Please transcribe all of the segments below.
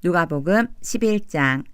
누가복음 11장.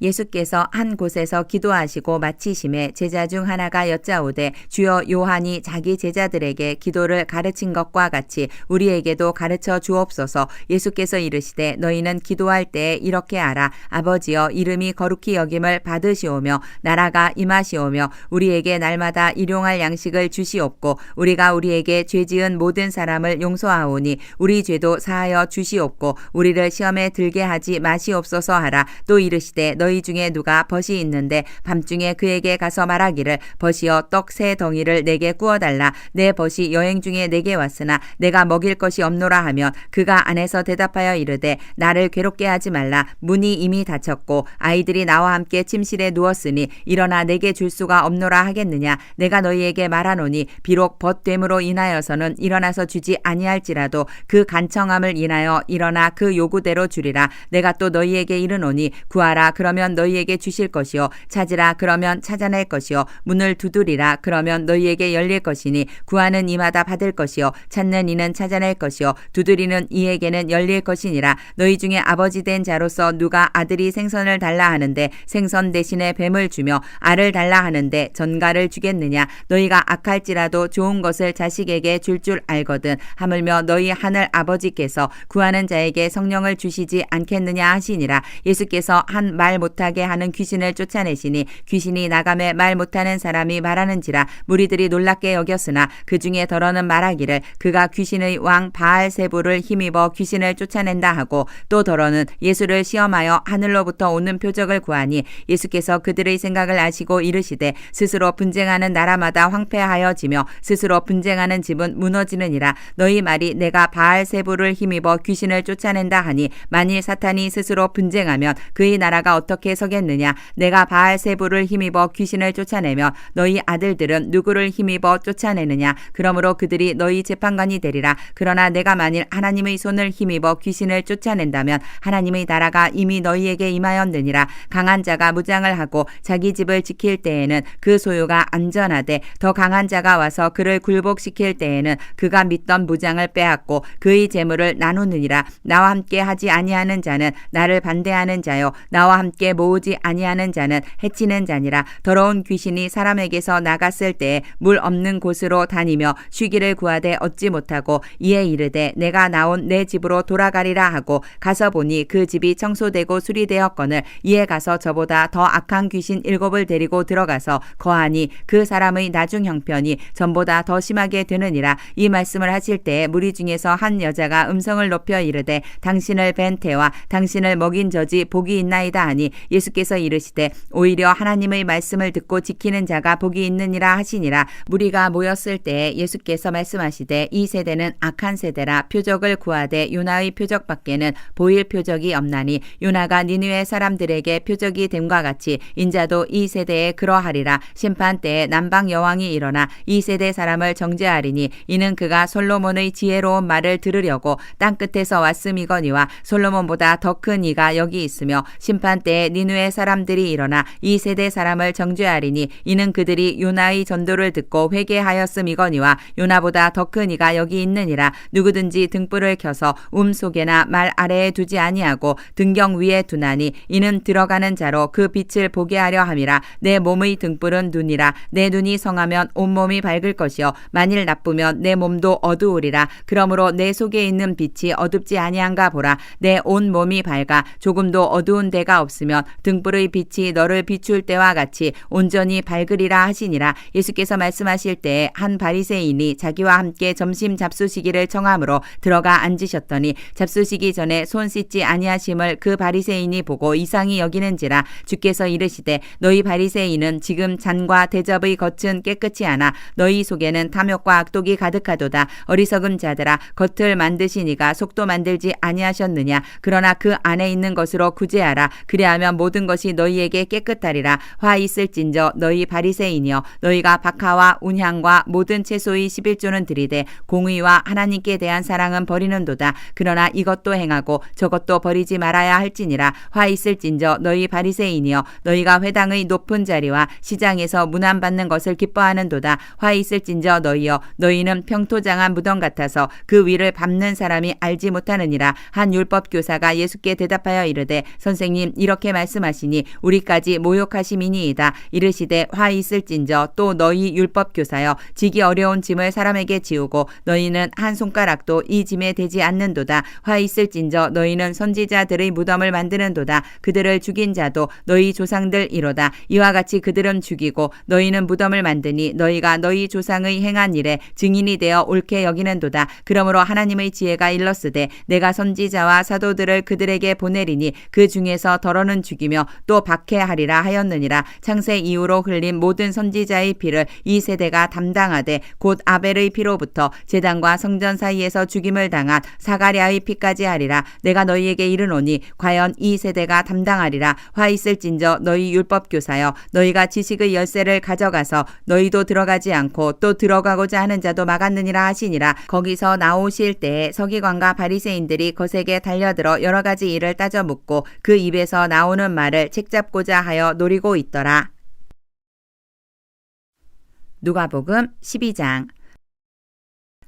예수께서 한 곳에서 기도하시고 마치심에 제자 중 하나가 여짜오되 주여 요한이 자기 제자들에게 기도를 가르친 것과 같이 우리에게도 가르쳐 주옵소서. 예수께서 이르시되 너희는 기도할 때에 이렇게 하라. 아버지여 이름이 거룩히 여김을 받으시오며 나라가 임하시오며 우리에게 날마다 일용할 양식을 주시옵고 우리가 우리에게 죄지은 모든 사람을 용서하오니 우리 죄도 사하여 주시옵고 우리를 시험에 들게 하지 마시옵소서 하라. 또 이르시되 너희 중에 누가 벗이 있는데 밤중에 그에게 가서 말하기를 벗이여 떡 세 덩이를 내게 구워달라. 내 벗이 여행 중에 내게 왔으나 내가 먹일 것이 없노라 하면 그가 안에서 대답하여 이르되 나를 괴롭게 하지 말라. 문이 이미 닫혔고 아이들이 나와 함께 침실에 누웠으니 일어나 내게 줄 수가 없노라 하겠느냐. 내가 너희에게 말하노니 비록 벗됨으로 인하여서는 일어나서 주지 아니할지라도 그 간청함을 인하여 일어나 그 요구대로 주리라. 내가 또 너희에게 이르노니 구하라 그러면 너희에게 주실 것이요 찾으라 그러면 찾아낼 것이요 문을 두드리라 그러면 너희에게 열릴 것이니 구하는 이마다 받을 것이요 찾는 이는 찾아낼 것이요 두드리는 이에게는 열릴 것이니라. 너희 중에 아버지 된 자로서 누가 아들이 생선을 달라 하는데 생선 대신에 뱀을 주며 알을 달라 하는데 전갈을 주겠느냐. 너희가 악할지라도 좋은 것을 자식에게 줄 줄 알거든 하물며 너희 하늘 아버지께서 구하는 자에게 성령을 주시지 않겠느냐 하시니라. 예수께서 한 말 못하게 하는 귀신을 쫓아내시니 귀신이 나가매 말 못하는 사람이 말하는지라. 무리들이 놀랍게 여겼으나 그 중에 더러는 말하기를 그가 귀신의 왕 바알세불을 힘입어 귀신을 쫓아낸다 하고 또 더러는 예수를 시험하여 하늘로부터 오는 표적을 구하니 예수께서 그들의 생각을 아시고 이르시되 스스로 분쟁하는 나라마다 황폐하여지며 스스로 분쟁하는 집은 무너지느니라. 너희 말이 내가 바알세불을 힘입어 귀신을 쫓아낸다 하니 만일 사탄이 스스로 분쟁하면 그의 나라가 어떻게 서겠느냐. 내가 바알세불을 힘입어 귀신을 쫓아내면 너희 아들들은 누구를 힘입어 쫓아내느냐. 그러므로 그들이 너희 재판관이 되리라. 그러나 내가 만일 하나님의 손을 힘입어 귀신을 쫓아낸다면 하나님의 나라가 이미 너희에게 임하였느니라. 강한 자가 무장을 하고 자기 집을 지킬 때에는 그 소유가 안전하되 더 강한 자가 와서 그를 굴복시킬 때에는 그가 믿던 무장을 빼앗고 그의 재물을 나누느니라. 나와 함께 하지 아니하는 자는 나를 반대하는 자요 나와 함께 모으지 아니하는 자는 해치는 자니라. 더러운 귀신이 사람에게서 나갔을 때에 물 없는 곳으로 다니며 쉬기를 구하되 얻지 못하고 이에 이르되 내가 나온 내 집으로 돌아가리라 하고 가서 보니 그 집이 청소되고 수리되었거늘 이에 가서 저보다 더 악한 귀신 7을 데리고 들어가서 거하니 그 사람의 나중 형편이 전보다 더 심하게 되느니라. 이 말씀을 하실 때에 무리 중에서 한 여자가 음성을 높여 이르되 당신을 뵌 태와 당신을 먹인 저지 복이 있나이다 하니 예수께서 이르시되 오히려 하나님의 말씀을 듣고 지키는 자가 복이 있느니라 하시니라. 무리가 모였을 때에 예수께서 말씀하시되 이 세대는 악한 세대라. 표적을 구하되 요나의 표적밖에는 보일 표적이 없나니 요나가 니느웨 사람들에게 표적이 됨과 같이 인자도 이 세대에 그러하리라. 심판 때에 남방 여왕이 일어나 이 세대 사람을 정죄하리니 이는 그가 솔로몬의 지혜로운 말을 들으려고 땅끝에서 왔음이거니와 솔로몬보다 더 큰 이가 여기 있으며 심판 때에 니느웨 사람들이 일어나 이 세대 사람을 정죄하리니 이는 그들이 요나의 전도를 듣고 회개하였음이거니와 요나보다 더 큰 이가 여기 있느니라. 누구든지 등불을 켜서 속에나 말 아래에 두지 아니하고 등경 위에 두나니 이는 들어가는 자로 그 빛을 보게 하려 함이라. 내 몸의 등불은 눈이라. 내 눈이 성하면 온몸이 밝을 것이요 만일 나쁘면 내 몸도 어두우리라. 그러므로 내 속에 있는 빛이 어둡지 아니한가 보라. 내 온 몸이 밝아 조금도 어두운 데가 없으면 등불의 빛이 너를 비출 때와 같이 온전히 밝으리라 하시니라. 예수께서 말씀하실 때에 한 바리새인이 자기와 함께 점심 잡수시기를 청함으로 들어가 앉으셨더니 잡수시기 전에 손 씻지 아니하심을 그 바리새인이 보고 이상히 여기는지라. 주께서 이르시되 너희 바리새인은 지금 잔과 대접의 겉은 깨끗이 하나 너희 속에는 탐욕과 악독이 가득하도다. 어리석은 자들아 겉을 만드시니가 속도 만들지 아니하셨느냐. 그러나 그 안에 있는 것으로 구제하라. 그리하면 그리하면 모든 것이 너희에게 깨끗하리라. 화 있을진저 너희 바리새인이여 너희가 박하와 운향과 모든 채소의 11조는 들이되 공의와 하나님께 대한 사랑은 버리는도다. 그러나 이것도 행하고 저것도 버리지 말아야 할지니라. 화 있을진저 너희 바리새인이여 너희가 회당의 높은 자리와 시장에서 문안받는 것을 기뻐하는도다. 화 있을진저 너희여 너희는 평토장한 무덤 같아서 그 위를 밟는 사람이 알지 못하느니라. 한 율법교사가 예수께 대답하여 이르되 선생님 이렇게 말씀하시니 우리까지 모욕하심이니이다. 이르시되 화 있을진저 또 너희 율법교사여 지기 어려운 짐을 사람에게 지우고 너희는 한 손가락도 이 짐에 대지 않는도다. 화 있을진저 너희는 선지자들의 무덤을 만드는도다. 그들을 죽인 자도 너희 조상들이로다. 이와 같이 그들은 죽이고 너희는 무덤을 만드니 너희가 너희 조상의 행한 일에 증인이 되어 옳게 여기는도다. 그러므로 하나님의 지혜가 일렀으되 내가 선지자와 사도들을 그들에게 보내리니 그 중에서 더러는 죽이며 또 박해하리라 하였느니라. 창세 이후로 흘린 모든 선지자의 피를 이 세대가 담당하되 곧 아벨의 피로부터 제단과 성전 사이에서 죽임을 당한 사가랴의 피까지 하리라. 내가 너희에게 이르노니 과연 이 세대가 담당하리라. 화 있을진저 너희 율법교사여 너희가 지식의 열쇠를 가져가서 너희도 들어가지 않고 또 들어가고자 하는 자도 막았느니라 하시니라. 거기서 나오실 때에 서기관과 바리새인들이 거세게 달려들어 여러 가지 일을 따져 묻고 그 입에서 나오는 말을 책잡고자 하여 노리고 있더라. 누가복음 12장.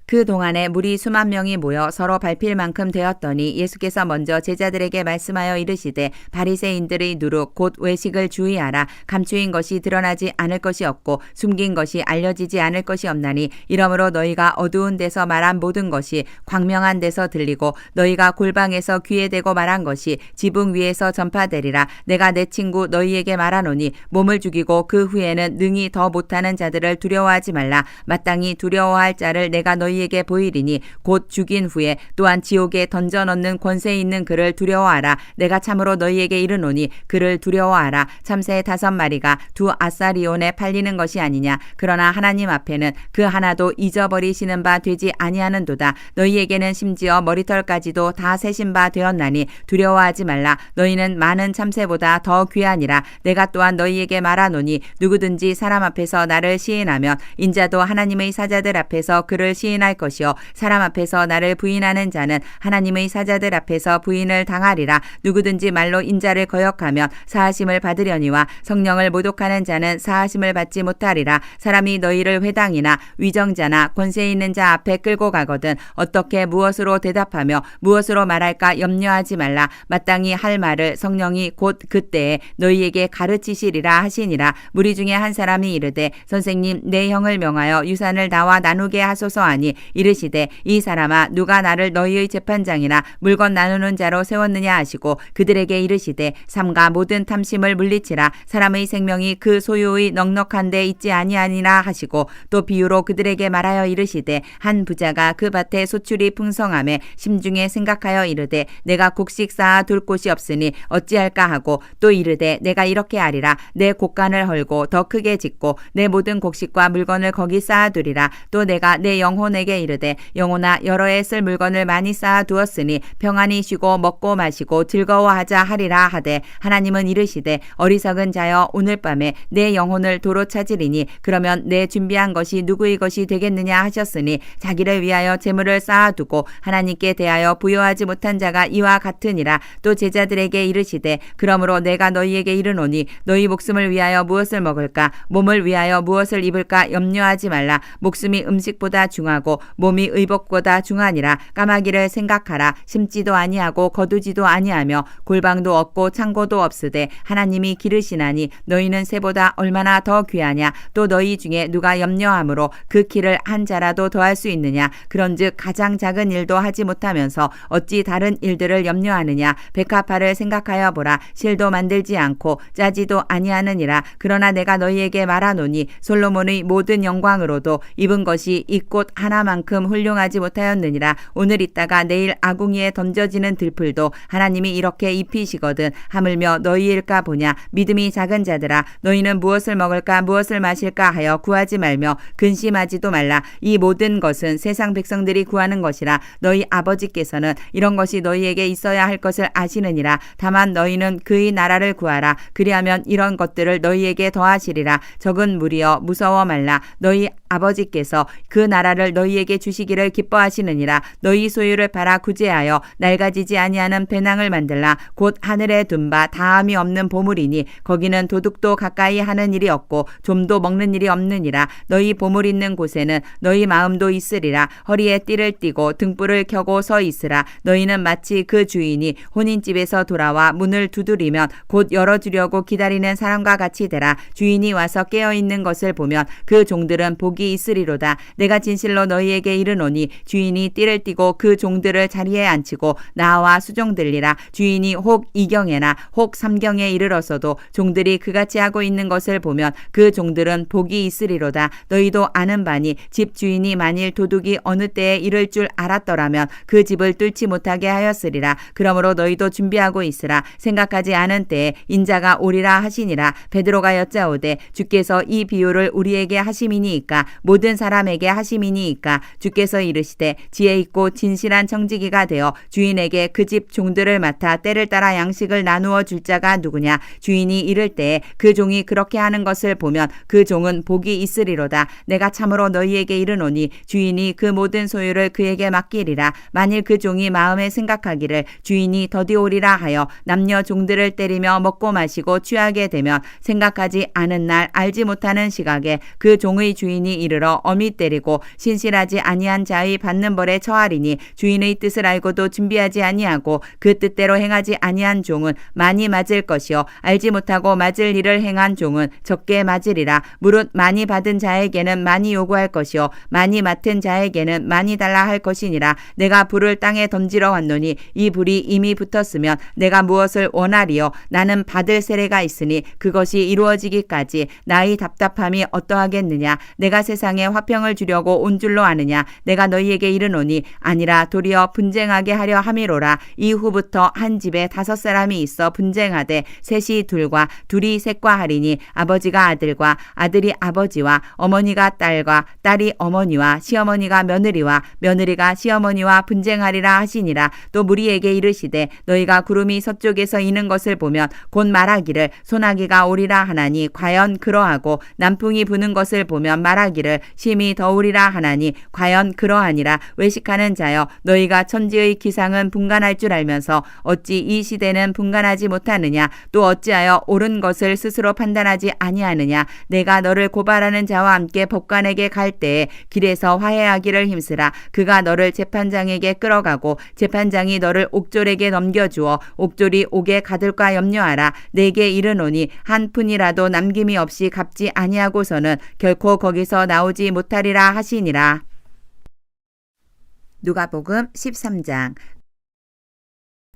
그 동안에 무리 수만 명이 모여 서로 밟힐 만큼 되었더니 예수께서 먼저 제자들에게 말씀하여 이르시되 바리새인들의 누룩 곧 외식을 주의하라. 감추인 것이 드러나지 않을 것이 없고 숨긴 것이 알려지지 않을 것이 없나니 이러므로 너희가 어두운 데서 말한 모든 것이 광명한 데서 들리고 너희가 골방에서 귀에 대고 말한 것이 지붕 위에서 전파되리라. 내가 내 친구 너희에게 말하노니 몸을 죽이고 그 후에는 능히 더 못하는 자들을 두려워하지 말라. 마땅히 두려워할 자를 내가 너희에게 보이리니 곧 죽인 후에 또한 지옥에 던져 넣는 권세 있는 그를 두려워하라. 내가 참으로 너희에게 이르노니 그를 두려워하라. 참새 5마리가 2아사리온에 팔리는 것이 아니냐. 그러나 하나님 앞에는 그 하나도 잊어버리시는 바 되지 아니하는도다. 너희에게는 심지어 머리털까지도 다 세신 바 되었나니 두려워하지 말라. 너희는 많은 참새보다 더 귀하니라. 내가 또한 너희에게 말하노니 누구든지 사람 앞에서 나를 시인하면 인자도 하나님의 사자들 앞에서 그를 시인할 것이요 사람 앞에서 나를 부인하는 자는 하나님의 사자들 앞에서 부인을 당하리라. 누구든지 말로 인자를 거역하면 사하심을 받으려니와 성령을 모독하는 자는 사하심을 받지 못하리라. 사람이 너희를 회당이나 위정자나 권세 있는 자 앞에 끌고 가거든 어떻게 무엇으로 대답하며 무엇으로 말할까 염려하지 말라. 마땅히 할 말을 성령이 곧 그때에 너희에게 가르치시리라 하시니라. 무리 중에 한 사람이 이르되 선생님 내 형을 명하여 유산을 나와 나누게 하소서 하니 이르시되 이 사람아 누가 나를 너희의 재판장이나 물건 나누는 자로 세웠느냐 하시고 그들에게 이르시되 삼가 모든 탐심을 물리치라. 사람의 생명이 그 소유의 넉넉한 데 있지 아니하니라 하시고 또 비유로 그들에게 말하여 이르시되 한 부자가 그 밭에 소출이 풍성함에 심중에 생각하여 이르되 내가 곡식 쌓아 둘 곳이 없으니 어찌할까 하고 또 이르되 내가 이렇게 하리라. 내 곡간을 헐고 더 크게 짓고 내 모든 곡식과 물건을 거기 쌓아두리라. 또 내가 내 영혼에게 이르되 영혼아 여러 해 쓸 물건을 많이 쌓아두었으니 평안히 쉬고 먹고 마시고 즐거워하자 하리라 하되 하나님은 이르시되 어리석은 자여 오늘 밤에 내 영혼을 도로 찾으리니 그러면 내 준비한 것이 누구의 것이 되겠느냐 하셨으니 자기를 위하여 재물을 쌓아두고 하나님께 대하여 부여하지 못한 자가 이와 같으니라. 또 제자들에게 이르시되 그러므로 내가 너희에게 이르노니 너희 목숨을 위하여 무엇을 먹을까 몸을 위하여 무엇을 입을까 염려하지 말라. 목숨이 음식보다 중하고 몸이 의복보다 중하니라. 까마귀를 생각하라. 심지도 아니하고 거두지도 아니하며 골방도 없고 창고도 없으되 하나님이 기르시나니 너희는 새보다 얼마나 더 귀하냐. 또 너희 중에 누가 염려함으로 그 키를 한 자라도 더할 수 있느냐. 그런즉 가장 작은 일도 하지 못하면서 어찌 다른 일들을 염려하느냐. 백합화를 생각하여 보라. 실도 만들지 않고 짜지도 아니하느니라. 그러나 내가 너희에게 말하노니 솔로몬의 모든 영광으로도 입은 것이 이 꽃 하나만 무화과만큼 훌륭하지 못하였느니라. 오늘 있다가 내일 아궁이에 던져지는 들풀도 하나님이 이렇게 입히시거든 하물며 너희일까 보냐. 믿음이 작은 자들아, 너희는 무엇을 먹을까 무엇을 마실까 하여 구하지 말며 근심하지도 말라. 이 모든 것은 세상 백성들이 구하는 것이라. 너희 아버지께서는 이런 것이 너희에게 있어야 할 것을 아시느니라. 다만 너희는 그의 나라를 구하라. 그리하면 이런 것들을 너희에게 더하시리라. 적은 무리여 무서워 말라. 너희 아버지께서 그 나라를 너희에게 주시기를 기뻐하시느니라. 너희 소유를 팔아 구제하여 낡아지지 아니하는 배낭을 만들라. 곧 하늘에 둔 바 다함이 없는 보물이니 거기는 도둑도 가까이 하는 일이 없고 좀도 먹는 일이 없느니라. 너희 보물 있는 곳에는 너희 마음도 있으리라. 허리에 띠를 띠고 등불을 켜고 서 있으라. 너희는 마치 그 주인이 혼인집에서 돌아와 문을 두드리면 곧 열어주려고 기다리는 사람과 같이 되라. 주인이 와서 깨어있는 것을 보면 그 종들은 복이 있으리로다. 내가 진실로 너희에게 이르노니 주인이 띠를 띠고 그 종들을 자리에 앉히고 나와 수종들리라. 주인이 혹 이경에나 혹 삼경에 이르러서도 종들이 그같이 하고 있는 것을 보면 그 종들은 복이 있으리로다. 너희도 아는 바니 집 주인이 만일 도둑이 어느 때에 이를 줄 알았더라면 그 집을 뚫지 못하게 하였으리라. 그러므로 너희도 준비하고 있으라. 생각하지 않은 때에 인자가 오리라 하시니라. 베드로가 여짜오되 주께서 이 비유를 우리에게 하심이니이까 모든 사람에게 하심이니이까. 주께서 이르시되 지혜 있고 진실한 청지기가 되어 주인에게 그 집 종들을 맡아 때를 따라 양식을 나누어 줄 자가 누구냐. 주인이 이를 때에 그 종이 그렇게 하는 것을 보면 그 종은 복이 있으리로다. 내가 참으로 너희에게 이르노니 주인이 그 모든 소유를 그에게 맡기리라. 만일 그 종이 마음에 생각하기를 주인이 더디 오리라 하여 남녀 종들을 때리며 먹고 마시고 취하게 되면 생각하지 않은 날 알지 못하는 시각에 그 종의 주인이 이르러 엄히 때리고 신실하지 아니한 자의 받는 벌에 처하리니 주인의 뜻을 알고도 준비하지 아니하고 그 뜻대로 행하지 아니한 종은 많이 맞을 것이요 알지 못하고 맞을 일을 행한 종은 적게 맞으리라. 무릇 많이 받은 자에게는 많이 요구할 것이요 많이 맡은 자에게는 많이 달라 할 것이니라. 내가 불을 땅에 던지러 왔노니 이 불이 이미 붙었으면 내가 무엇을 원하리요. 나는 받을 세례가 있으니 그것이 이루어지기까지 나의 답답함이 어떠하겠느냐. 내가 세상에 화평을 주려고 온 줄로 아느냐. 내가 너희에게 이르노니 아니라 도리어 분쟁하게 하려 함이로라. 이후부터 한 집에 5사람이 있어 분쟁하되 셋이 둘과 둘이 셋과 하리니 아버지가 아들과 아들이 아버지와 어머니가 딸과 딸이 어머니와 시어머니가 며느리와 며느리가 시어머니와 분쟁하리라 하시니라. 또 무리에게 이르시되 너희가 구름이 서쪽에서 이는 것을 보면 곧 말하기를 소나기가 오리라 하나니 과연 그러하고 남풍이 부는 것을 보면 말하기를 심히 더우리라 하나니 과연 그러하니라. 외식하는 자여 너희가 천지의 기상은 분간할 줄 알면서 어찌 이 시대는 분간하지 못하느냐. 또 어찌하여 옳은 것을 스스로 판단하지 아니하느냐. 내가 너를 고발하는 자와 함께 법관에게 갈 때에 길에서 화해하기를 힘쓰라. 그가 너를 재판장에게 끌어가고 재판장이 너를 옥졸에게 넘겨주어 옥졸이 옥에 가둘까 염려하라. 내게 이르노니 한 푼이라도 남김이 없이 갚지 아니하고서는 결코 거기서 나오지 못하리라 하시니라. 누가복음 13장.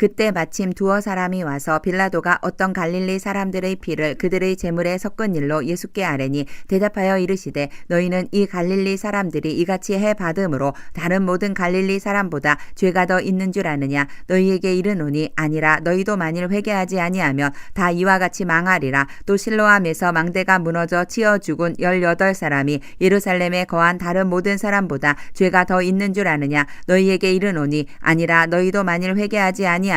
그때 마침 두어 사람이 와서 빌라도가 어떤 갈릴리 사람들의 피를 그들의 제물에 섞은 일로 예수께 아뢰니 대답하여 이르시되 너희는 이 갈릴리 사람들이 이같이 해 받음으로 다른 모든 갈릴리 사람보다 죄가 더 있는 줄 아느냐. 너희에게 이르노니 아니라 너희도 만일 회개하지 아니하면 다 이와 같이 망하리라. 또 실로암에서 망대가 무너져 치어 죽은 18사람이 예루살렘에 거한 다른 모든 사람보다 죄가 더 있는 줄 아느냐. 너희에게 이르노니 아니라 너희도 만일 회개하지 아니하면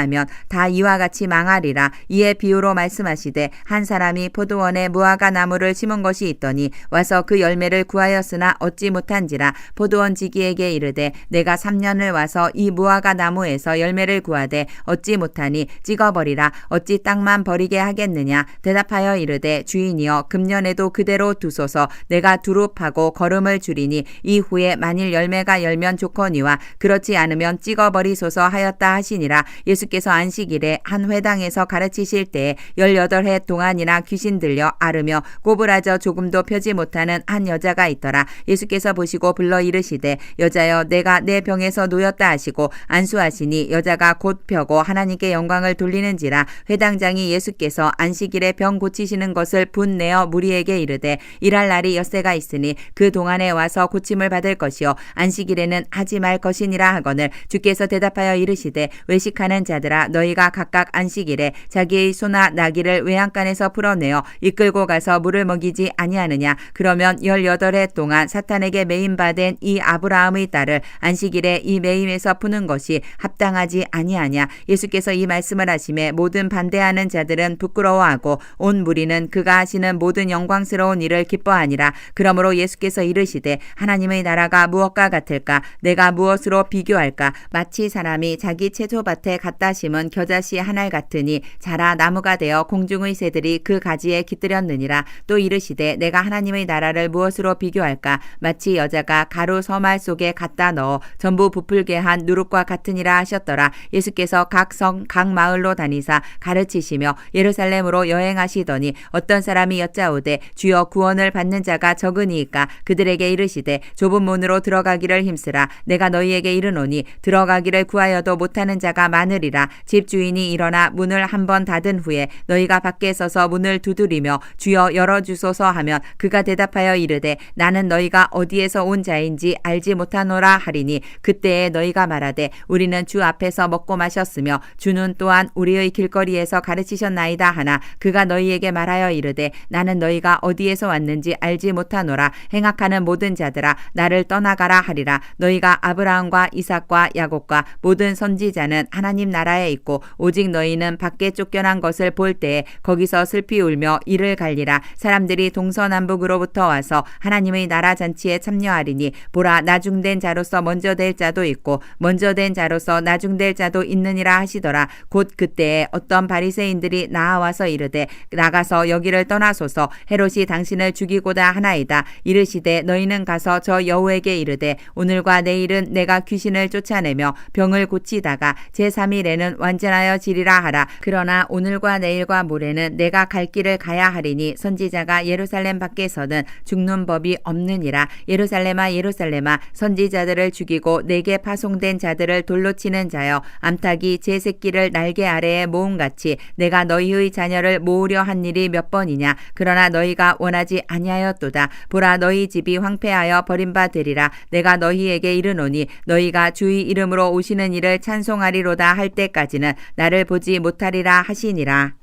다 이와 같이 망하리라. 이에 비유로 말씀하시되 한 사람이 포도원에 무화과 나무를 심은 것이 있더니 와서 그 열매를 구하였으나 얻지 못한지라. 포도원 지기에게 이르되 내가 3년을 와서 이 무화과 나무에서 열매를 구하되 얻지 못하니 찍어버리라. 어찌 땅만 버리게 하겠느냐. 대답하여 이르되 주인이여 금년에도 그대로 두소서. 내가 두릅하고 거름을 줄이니 이후에 만일 열매가 열면 좋거니와 그렇지 않으면 찍어버리소서 하였다 하시니라. 예수 예수께서 안식일에 한 회당에서 가르치실 때에 18해 동안이나 귀신 들려 앓으며 꼬부라져 조금도 펴지 못하는 한 여자가 있더라. 예수께서 보시고 불러 이르시되 여자여 내가 내 병에서 놓였다 하시고 안수하시니 여자가 곧 펴고 하나님께 영광을 돌리는지라. 회당장이 예수께서 안식일에 병 고치시는 것을 분내어 무리에게 이르되 일할 날이 엿새가 있으니 그 동안에 와서 고침을 받을 것이요 안식일에는 하지 말 것이니라 하거늘 주께서 대답하여 이르시되 외식하는 자들아 너희가 각각 안식일에 자기의 소나 나귀를 외양간에서 풀어내어 이끌고 가서 물을 먹이지 아니하느냐. 그러면 18해 동안 사탄에게 매임받은 이 아브라함의 딸을 안식일에 이 매임에서 푸는 것이 합당하지 아니하냐. 예수께서 이 말씀을 하심에 모든 반대하는 자들은 부끄러워하고 온 무리는 그가 하시는 모든 영광스러운 일을 기뻐하니라. 그러므로 예수께서 이르시되 하나님의 나라가 무엇과 같을까? 내가 무엇으로 비교할까? 마치 사람이 자기 채소밭에 갖다 심은 겨자씨 한 알 같으니 자라 나무가 되어 공중의 새들이 그 가지에 깃들였느니라. 또 이르시되 내가 하나님의 나라를 무엇으로 비교할까? 마치 여자가 가루 서말 속에 갖다 넣어 전부 부풀게 한 누룩과 같으니라 하셨더라. 예수께서 각 성, 각 마을로 다니사 가르치시며 예루살렘으로 여행하시더니 어떤 사람이 여짜오되 주여 구원을 받는 자가 적으니이까? 그들에게 이르시되 좁은 문으로 들어가기를 힘쓰라. 내가 너희에게 이르노니 들어가기를 구하여도 못하는 자가 많으리라. 집주인이 일어나 문을 한 번 닫은 후에 너희가 밖에 서서 문을 두드리며 주여 열어주소서 하면 그가 대답하여 이르되 나는 너희가 어디에서 온 자인지 알지 못하노라 하리니 그때에 너희가 말하되 우리는 주 앞에서 먹고 마셨으며 주는 또한 우리의 길거리에서 가르치셨나이다 하나 그가 너희에게 말하여 이르되 나는 너희가 어디에서 왔는지 알지 못하노라. 행악하는 모든 자들아 나를 떠나가라 하리라. 너희가 아브라함과 이삭과 야곱과 모든 선지자는 하나님 나라에 있고 오직 너희는 밖에 쫓겨난 것을 볼 때에 거기서 슬피 울며 이를 갈리라. 사람들이 동서남북으로부터 와서 하나님의 나라 잔치에 참여하리니 보라 나중된 자로서 먼저 될 자도 있고 먼저 된 자로서 나중될 자도 있느니라 하시더라. 곧 그때에 어떤 바리새인들이 나아와서 이르되 나가서 여기를 떠나소서 헤롯이 당신을 죽이고자 하나이다. 이르시되 너희는 가서 저 여우에게 이르되 오늘과 내일은 내가 귀신을 쫓아내며 병을 고치다가 제3일에는 완전하여 지리라 하라. 그러나 오늘과 내일과 모레는 내가 갈 길을 가야 하리니 선지자가 예루살렘 밖에서는 죽는 법이 없느니라. 예루살렘아 예루살렘아 선지자들을 죽이고 내게 파송된 자들을 돌로 치는 자여 암탉이 제 새끼를 날개 아래에 모음같이 내가 너희의 자녀를 모으려 한 일이 몇 번이냐. 그러나 너희가 원하지 아니하였도다. 보라 너희 집이 황폐하여 버림바 되리라. 내가 너희에게 이르노니 너희가 주의 이름으로 오시는 이를 찬송하리로다 할 때까지는 나를 보지 못하리라 하시니라.